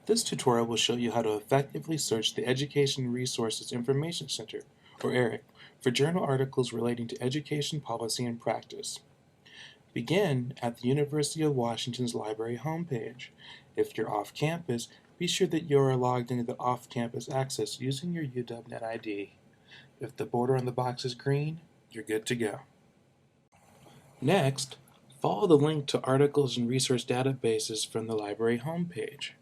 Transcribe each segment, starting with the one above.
This tutorial will show you how to effectively search the Education Resources Information Center, or ERIC, for journal articles relating to education policy and practice. Begin at the University of Washington's library homepage. If you're off campus, be sure that you are logged into the off-campus access using your UW-Net ID. If the border on the box is green, you're good to go. Next, follow the link to articles and resource databases from the library homepage.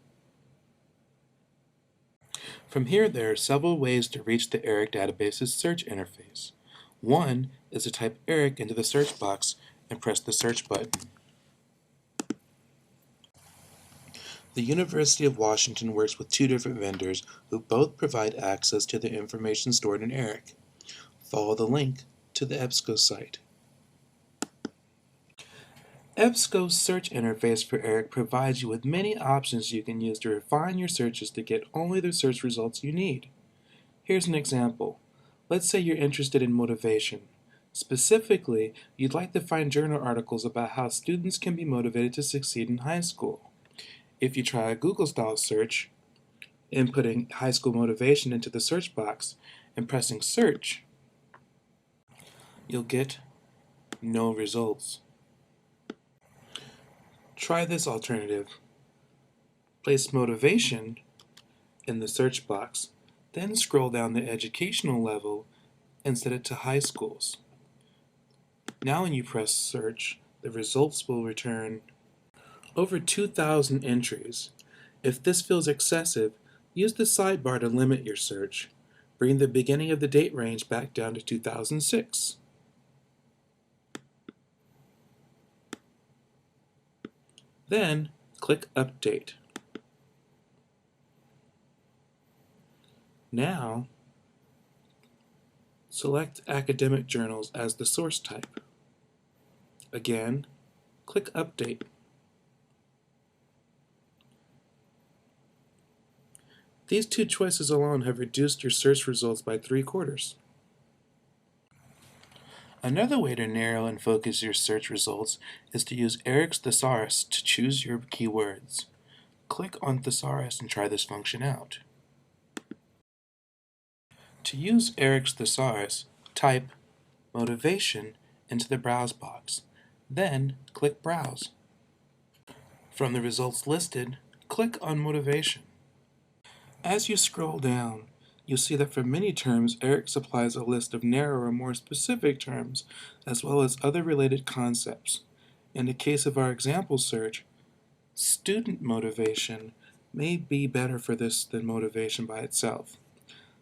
From here, there are several ways to reach the ERIC database's search interface. One is to type ERIC into the search box and press the search button. The University of Washington works with two different vendors who both provide access to the information stored in ERIC. Follow the link to the EBSCO site. EBSCO's search interface for ERIC provides you with many options you can use to refine your searches to get only the search results you need. Here's an example. Let's say you're interested in motivation. Specifically, you'd like to find journal articles about how students can be motivated to succeed in high school. If you try a Google-style search, inputting high school motivation into the search box and pressing search, you'll get no results. Try this alternative. Place motivation in the search box, then scroll down the educational level and set it to high schools. Now when you press search, the results will return over 2,000 entries. If this feels excessive, use the sidebar to limit your search. Bring the beginning of the date range back down to 2006. Then, click Update. Now, select academic journals as the source type. Again, click Update. These two choices alone have reduced your search results by 3/4. Another way to narrow and focus your search results is to use ERIC's thesaurus to choose your keywords. Click on Thesaurus and try this function out. To use ERIC's thesaurus, type motivation into the browse box, then click Browse. From the results listed, click on motivation. As you scroll down, you'll see that for many terms, ERIC supplies a list of narrower, more specific terms, as well as other related concepts. In the case of our example search, student motivation may be better for this than motivation by itself.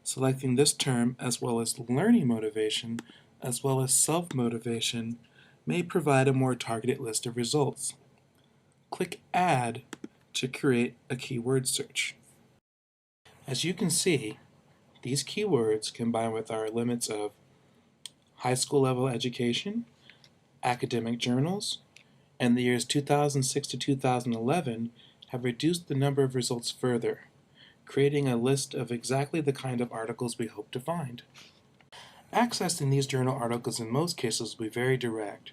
Selecting this term, as well as learning motivation, as well as self-motivation, may provide a more targeted list of results. Click Add to create a keyword search. As you can see, these keywords, combined with our limits of high school level education, academic journals, and the years 2006 to 2011, have reduced the number of results further, creating a list of exactly the kind of articles we hope to find. Accessing these journal articles in most cases will be very direct.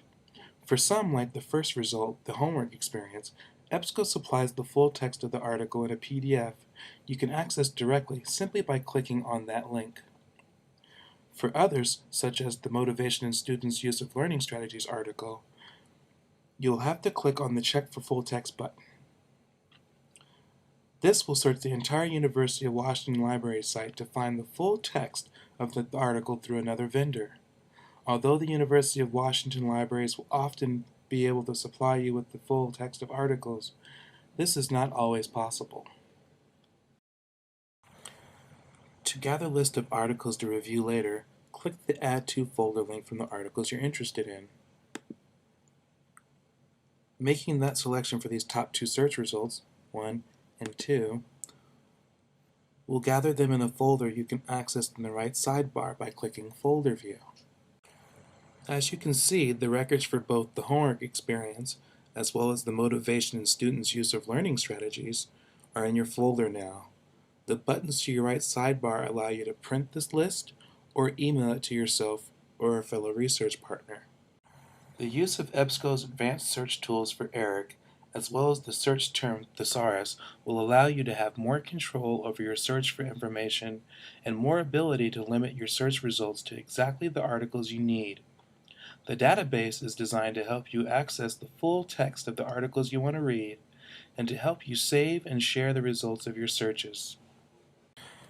For some, like the first result, the homework experience, EBSCO supplies the full text of the article in a PDF you can access directly simply by clicking on that link. For others, such as the Motivation in Students' Use of Learning Strategies article, you'll have to click on the Check for Full Text button. This will search the entire University of Washington library site to find the full text of the article through another vendor. Although the University of Washington libraries will often be able to supply you with the full text of articles, this is not always possible. To gather a list of articles to review later, click the Add To folder link from the articles you're interested in. Making that selection for these top two search results, 1 and 2, will gather them in a folder you can access in the right sidebar by clicking Folder View. As you can see, the records for both the homework experience as well as the Motivation in Students' Use of Learning Strategies are in your folder now. The buttons to your right sidebar allow you to print this list or email it to yourself or a fellow research partner. The use of EBSCO's advanced search tools for ERIC, as well as the search term thesaurus, will allow you to have more control over your search for information and more ability to limit your search results to exactly the articles you need. The database is designed to help you access the full text of the articles you want to read and to help you save and share the results of your searches.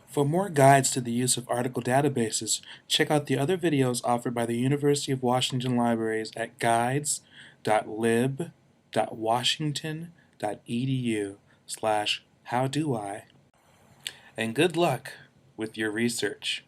For more guides to the use of article databases, check out the other videos offered by the University of Washington Libraries at guides.lib.washington.edu/howdoi. And good luck with your research.